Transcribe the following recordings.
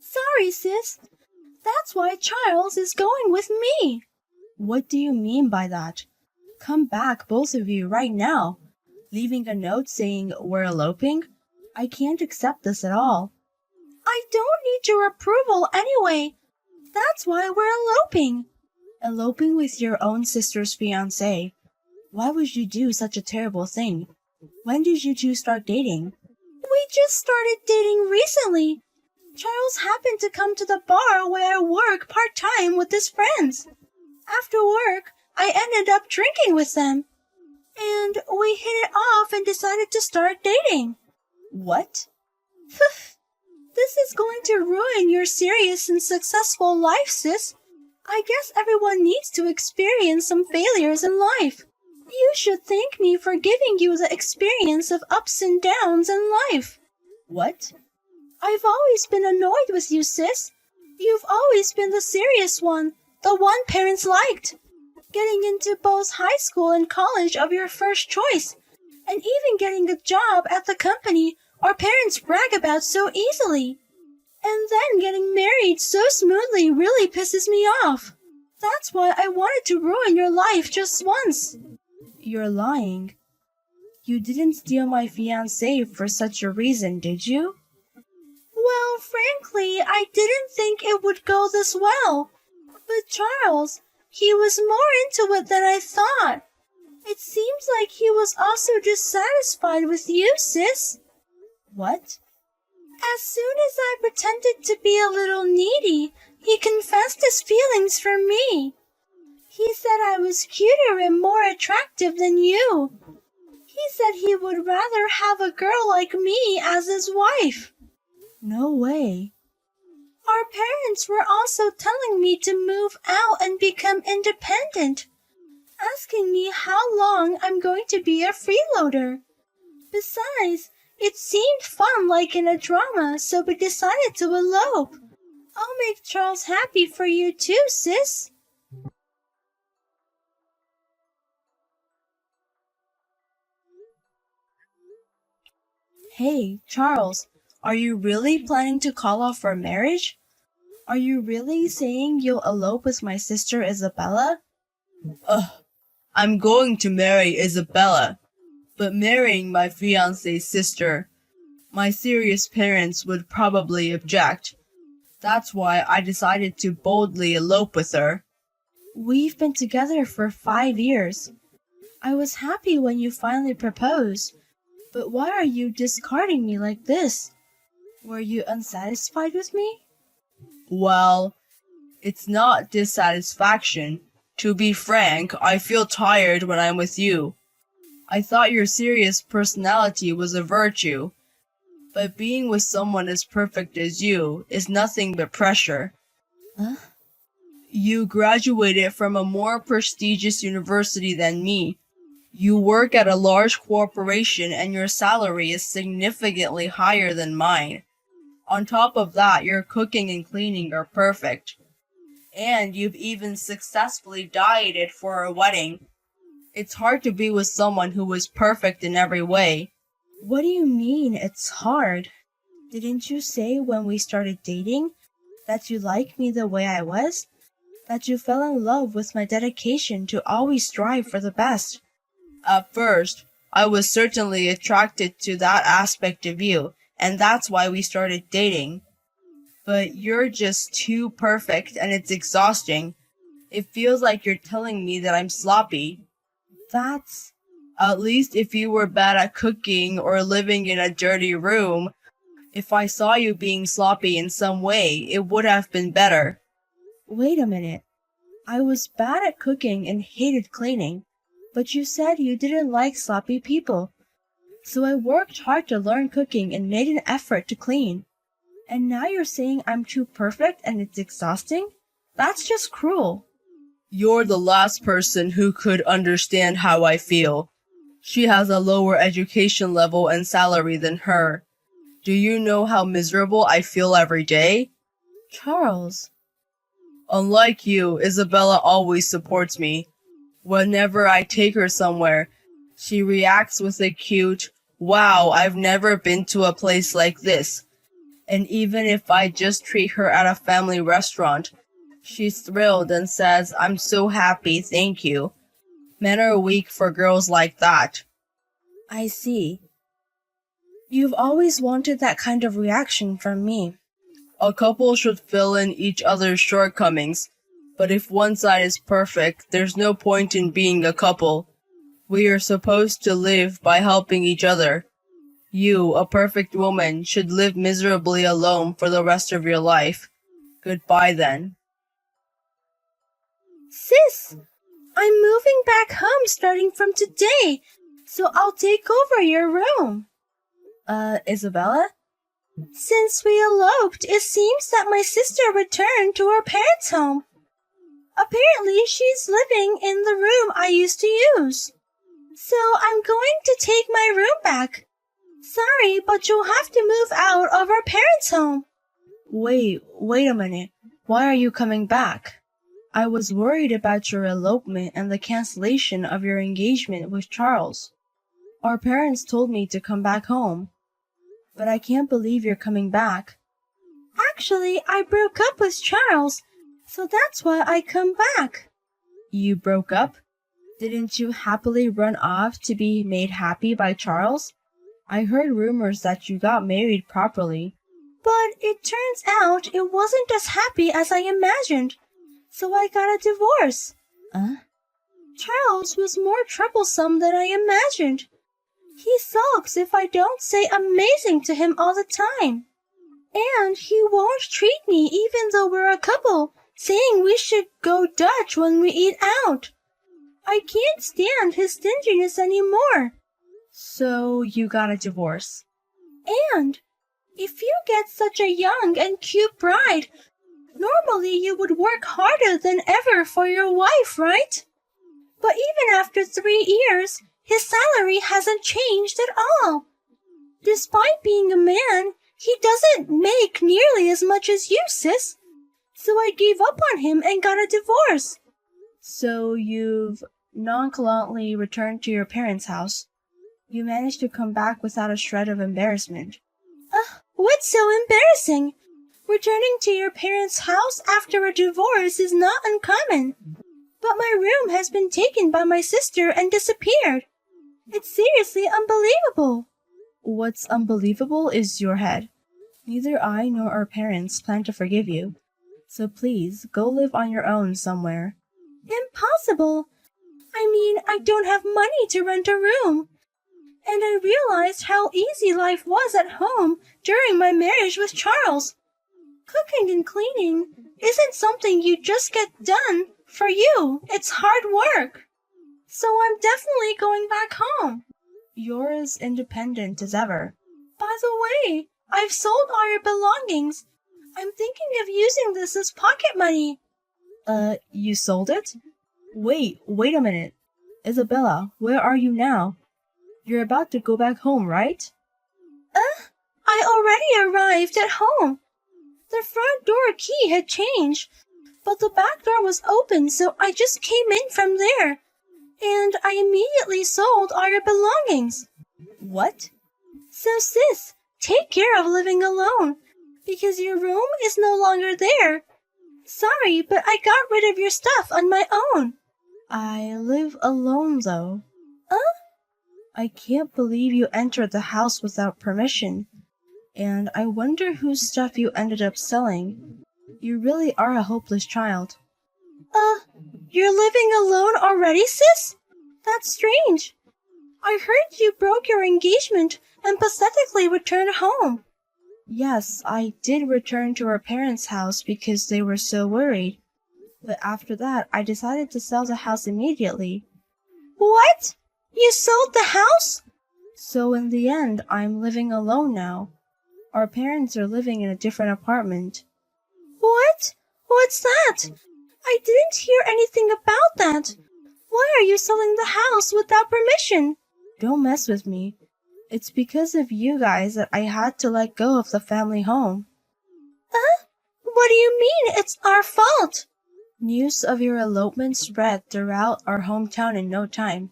Sorry, sis. That's why Charles is going with me. What do you mean by that? Come back, both of you, right now. Leaving a note saying we're eloping? I can't accept this at all. I don't need your approval anyway. That's why we're eloping. Eloping with your own sister's fiancé. Why would you do such a terrible thing? When did you two start dating? We just started dating recently. Charles happened to come to the bar where I work part-time with his friends. After work, I ended up drinking with them. And we hit it off and decided to start dating. What? This is going to ruin your serious and successful life, sis. I guess everyone needs to experience some failures in life. You should thank me for giving you the experience of ups and downs in life. What? I've always been annoyed with you, sis. You've always been the serious one, the one parents liked. Getting into both high school and college of your first choice, and even getting a job at the company our parents brag about so easily. And then getting married so smoothly really pisses me off. That's why I wanted to ruin your life just once. You're lying. You didn't steal my fiancé for such a reason, did you? Well, frankly, I didn't think it would go this well. But Charles, he was more into it than I thought. It seems like he was also dissatisfied with you, sis. What? As soon as I pretended to be a little needy, he confessed his feelings for me. He said I was cuter and more attractive than you. He said he would rather have a girl like me as his wife. No way. Our parents were also telling me to move out and become independent, asking me how long I'm going to be a freeloader. Besides, it seemed fun like in a drama, so we decided to elope. I'll make Charles happy for you too, sis. Hey, Charles, are you really planning to call off our marriage? Are you really saying you'll elope with my sister Isabella? Ugh, I'm going to marry Isabella, but marrying my fiancé's sister, my serious parents would probably object. That's why I decided to boldly elope with her. We've been together for 5 years. I was happy when you finally proposed, but why are you discarding me like this? Were you unsatisfied with me? Well, it's not dissatisfaction. To be frank, I feel tired when I'm with you. I thought your serious personality was a virtue, but being with someone as perfect as you is nothing but pressure. Huh? You graduated from a more prestigious university than me. You work at a large corporation and your salary is significantly higher than mine. On top of that, your cooking and cleaning are perfect. And you've even successfully dieted for a wedding. It's hard to be with someone who is perfect in every way. What do you mean it's hard? Didn't you say when we started dating that you liked me the way I was? That you fell in love with my dedication to always strive for the best? At first, I was certainly attracted to that aspect of you, and that's why we started dating. But you're just too perfect and it's exhausting. It feels like you're telling me that I'm sloppy. That's... At least if you were bad at cooking or living in a dirty room, if I saw you being sloppy in some way, it would have been better. Wait a minute. I was bad at cooking and hated cleaning, but you said you didn't like sloppy people. So I worked hard to learn cooking and made an effort to clean. And now you're saying I'm too perfect and it's exhausting? That's just cruel. You're the last person who could understand how I feel. She has a lower education level and salary than her. Do you know how miserable I feel every day? Charles. Unlike you, Isabella always supports me. Whenever I take her somewhere, she reacts with a cute, "Wow, I've never been to a place like this." And even if I just treat her at a family restaurant, she's thrilled and says, "I'm so happy, thank you." Men are weak for girls like that. I see. You've always wanted that kind of reaction from me. A couple should fill in each other's shortcomings, but if one side is perfect, there's no point in being a couple. We are supposed to live by helping each other. You, a perfect woman, should live miserably alone for the rest of your life. Goodbye then. Sis, I'm moving back home starting from today, so I'll take over your room. Isabella? Since we eloped, it seems that my sister returned to her parents' home. Apparently, she's living in the room I used to use. So I'm going to take my room back. Sorry, but you'll have to move out of our parents' home. Wait a minute. Why are you coming back? I was worried about your elopement and the cancellation of your engagement with Charles. Our parents told me to come back home. But I can't believe you're coming back. Actually, I broke up with Charles, so that's why I come back. You broke up? Didn't you happily run off to be made happy by Charles? I heard rumors that you got married properly. But it turns out it wasn't as happy as I imagined, so I got a divorce. Charles was more troublesome than I imagined. He sulks if I don't say amazing to him all the time. And he won't treat me even though we're a couple, saying we should go Dutch when we eat out. I can't stand his stinginess anymore. So you got a divorce. And if you get such a young and cute bride, normally you would work harder than ever for your wife, right? But even after 3 years, his salary hasn't changed at all. Despite being a man, he doesn't make nearly as much as you, sis. So I gave up on him and got a divorce. So you've nonchalantly returned to your parents' house. You managed to come back without a shred of embarrassment. What's so embarrassing? Returning to your parents' house after a divorce is not uncommon. But my room has been taken by my sister and disappeared. It's seriously unbelievable. What's unbelievable is your head. Neither I nor our parents plan to forgive you. So please, go live on your own somewhere. Impossible. I mean, I don't have money to rent a room. And I realized how easy life was at home during my marriage with Charles. Cooking and cleaning isn't something you just get done for you. It's hard work. So I'm definitely going back home. You're as independent as ever. By the way, I've sold all your belongings. I'm thinking of using this as pocket money. You sold it? Wait a minute. Isabella, where are you now? You're about to go back home, right? I already arrived at home. The front door key had changed, but the back door was open, so I just came in from there. And I immediately sold all your belongings. What? So sis, take care of living alone, because your room is no longer there. Sorry, but I got rid of your stuff on my own. I live alone, though. I can't believe you entered the house without permission. And I wonder whose stuff you ended up selling. You really are a hopeless child. You're living alone already, sis? That's strange. I heard you broke your engagement and pathetically returned home. Yes, I did return to our parents' house because they were so worried. But after that, I decided to sell the house immediately. What? You sold the house? So in the end, I'm living alone now. Our parents are living in a different apartment. What? What's that? I didn't hear anything about that. Why are you selling the house without permission? Don't mess with me. It's because of you guys that I had to let go of the family home. What do you mean it's our fault? News of your elopement spread throughout our hometown in no time,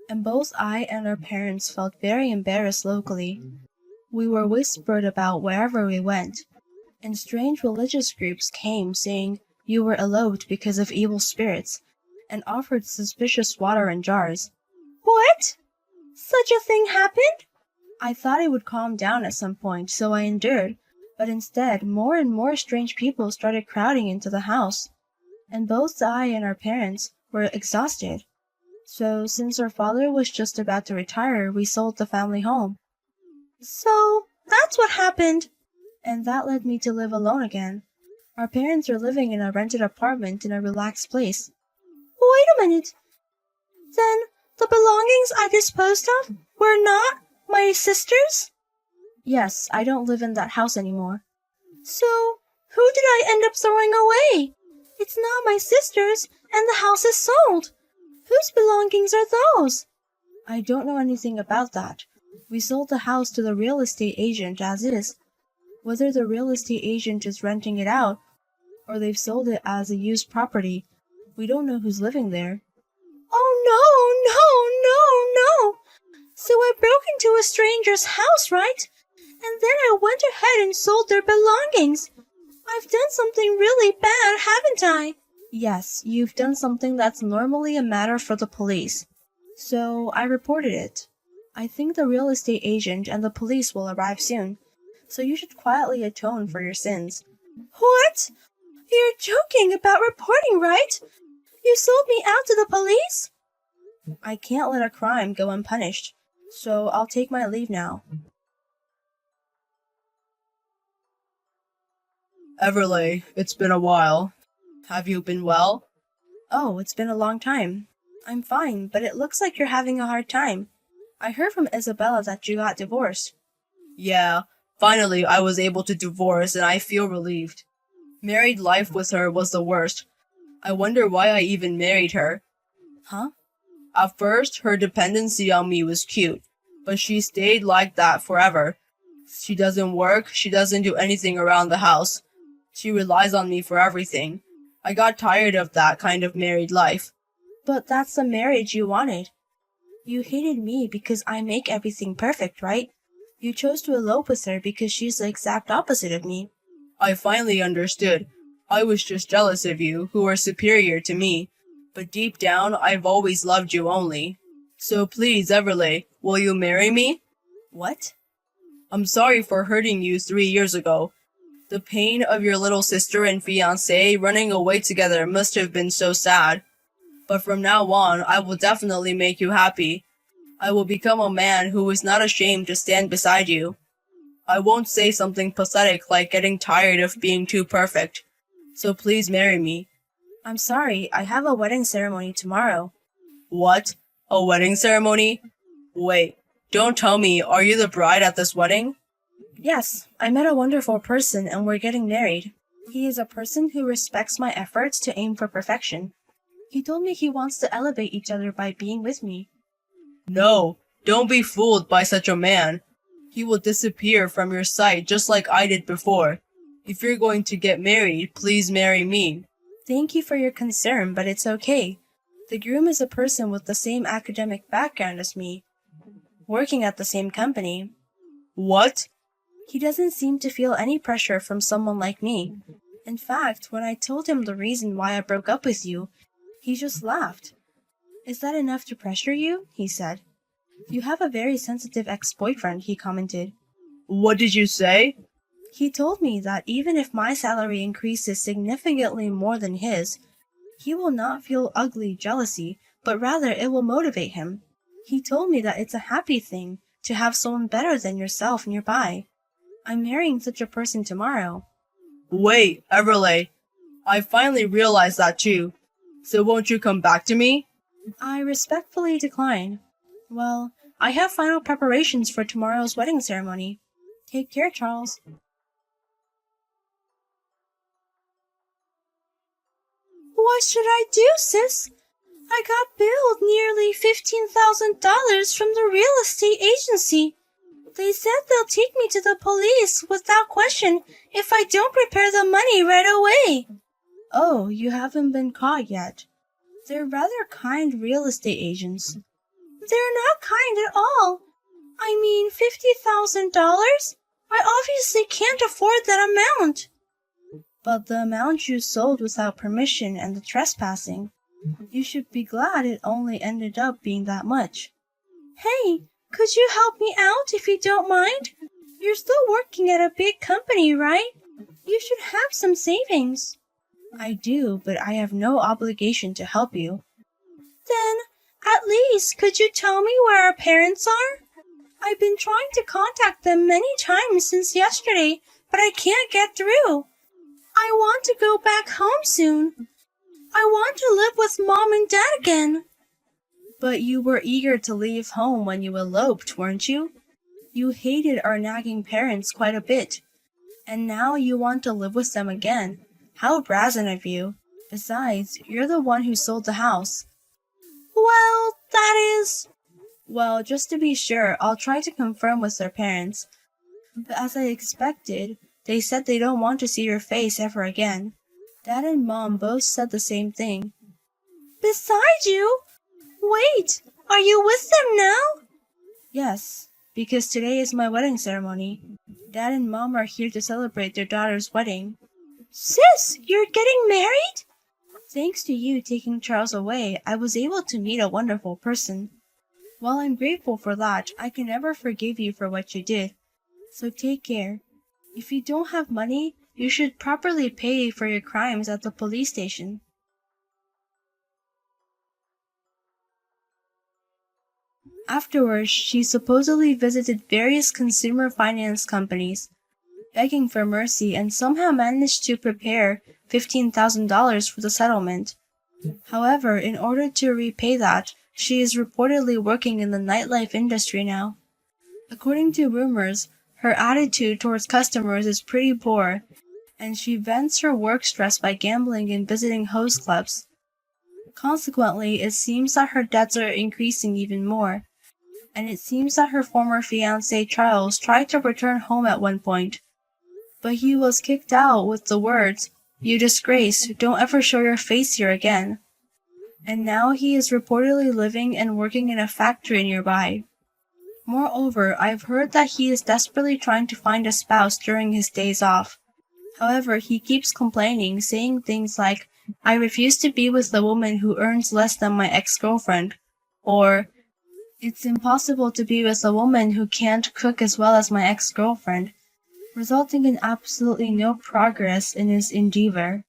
and both I and our parents felt very embarrassed locally. We were whispered about wherever we went, and strange religious groups came saying you were eloped because of evil spirits, and offered suspicious water in jars. What? Such a thing happened? I thought it would calm down at some point, so I endured, but instead more and more strange people started crowding into the house, and both I and our parents were exhausted. So, since our father was just about to retire, we sold the family home. So, that's what happened. And that led me to live alone again. Our parents are living in a rented apartment in a relaxed place. Wait a minute. Then, the belongings I disposed of were not my sister's? Yes, I don't live in that house anymore. So, who did I end up throwing away? It's not my sister's, and the house is sold. Whose belongings are those? I don't know anything about that. We sold the house to the real estate agent as is. Whether the real estate agent is renting it out, or they've sold it as a used property, we don't know who's living there. Oh, no. So I broke into a stranger's house, right? And then I went ahead and sold their belongings. I've done something really bad, haven't I? Yes, you've done something that's normally a matter for the police. So I reported it. I think the real estate agent and the police will arrive soon, so you should quietly atone for your sins. What? You're joking about reporting, right? You sold me out to the police? I can't let a crime go unpunished, so I'll take my leave now. Everleigh, it's been a while. Have you been well? Oh, it's been a long time. I'm fine, but it looks like you're having a hard time. I heard from Isabella that you got divorced. Yeah, finally I was able to divorce and I feel relieved. Married life with her was the worst. I wonder why I even married her. Huh? At first, her dependency on me was cute, but she stayed like that forever. She doesn't work, she doesn't do anything around the house. She relies on me for everything. I got tired of that kind of married life. But that's the marriage you wanted. You hated me because I make everything perfect, right? You chose to elope with her because she's the exact opposite of me. I finally understood. I was just jealous of you, who are superior to me. But deep down, I've always loved you only. So please, Everleigh, will you marry me? What? I'm sorry for hurting you 3 years ago. The pain of your little sister and fiancé running away together must have been so sad. But from now on, I will definitely make you happy. I will become a man who is not ashamed to stand beside you. I won't say something pathetic like getting tired of being too perfect. So please marry me. I'm sorry, I have a wedding ceremony tomorrow. What? A wedding ceremony? Wait, don't tell me, are you the bride at this wedding? Yes, I met a wonderful person and we're getting married. He is a person who respects my efforts to aim for perfection. He told me he wants to elevate each other by being with me. No, don't be fooled by such a man. He will disappear from your sight just like I did before. If you're going to get married, please marry me. Thank you for your concern, but it's okay. The groom is a person with the same academic background as me, working at the same company. What? He doesn't seem to feel any pressure from someone like me. In fact, when I told him the reason why I broke up with you, he just laughed. Is that enough to pressure you? He said. You have a very sensitive ex-boyfriend, he commented. What did you say? He told me that even if my salary increases significantly more than his, he will not feel ugly jealousy, but rather it will motivate him. He told me that it's a happy thing to have someone better than yourself nearby. I'm marrying such a person tomorrow. Wait, Everleigh. I finally realized that too. So won't you come back to me? I respectfully decline. Well, I have final preparations for tomorrow's wedding ceremony. Take care, Charles. What should I do, sis? I got billed nearly $15,000 from the real estate agency. They said they'll take me to the police without question if I don't prepare the money right away. Oh, you haven't been caught yet. They're rather kind real estate agents. They're not kind at all. I mean, $50,000? I obviously can't afford that amount. But the amount you sold without permission and the trespassing. You should be glad it only ended up being that much. Hey, could you help me out if you don't mind? You're still working at a big company, right? You should have some savings. I do, but I have no obligation to help you. Then, at least, could you tell me where our parents are? I've been trying to contact them many times since yesterday, but I can't get through. I want to go back home soon. I want to live with Mom and Dad again. But you were eager to leave home when you eloped, weren't you? You hated our nagging parents quite a bit. And now you want to live with them again. How brazen of you. Besides, you're the one who sold the house. Well, that is... Well, just to be sure, I'll try to confirm with their parents. But as I expected, they said they don't want to see your face ever again. Dad and Mom both said the same thing. Besides you? Wait, are you with them now? Yes, because today is my wedding ceremony. Dad and Mom are here to celebrate their daughter's wedding. Sis, you're getting married? Thanks to you taking Charles away, I was able to meet a wonderful person. While I'm grateful for that, I can never forgive you for what you did. So take care. If you don't have money, you should properly pay for your crimes at the police station. Afterwards, she supposedly visited various consumer finance companies, begging for mercy, and somehow managed to prepare $15,000 for the settlement. However, in order to repay that, she is reportedly working in the nightlife industry now. According to rumors, her attitude towards customers is pretty poor, and she vents her work stress by gambling and visiting host clubs. Consequently, it seems that her debts are increasing even more, and it seems that her former fiancé Charles tried to return home at one point, but he was kicked out with the words, "You disgrace, don't ever show your face here again." And now he is reportedly living and working in a factory nearby. Moreover, I've heard that he is desperately trying to find a spouse during his days off. However, he keeps complaining, saying things like, "I refuse to be with a woman who earns less than my ex-girlfriend," or, "It's impossible to be with a woman who can't cook as well as my ex-girlfriend," resulting in absolutely no progress in his endeavor.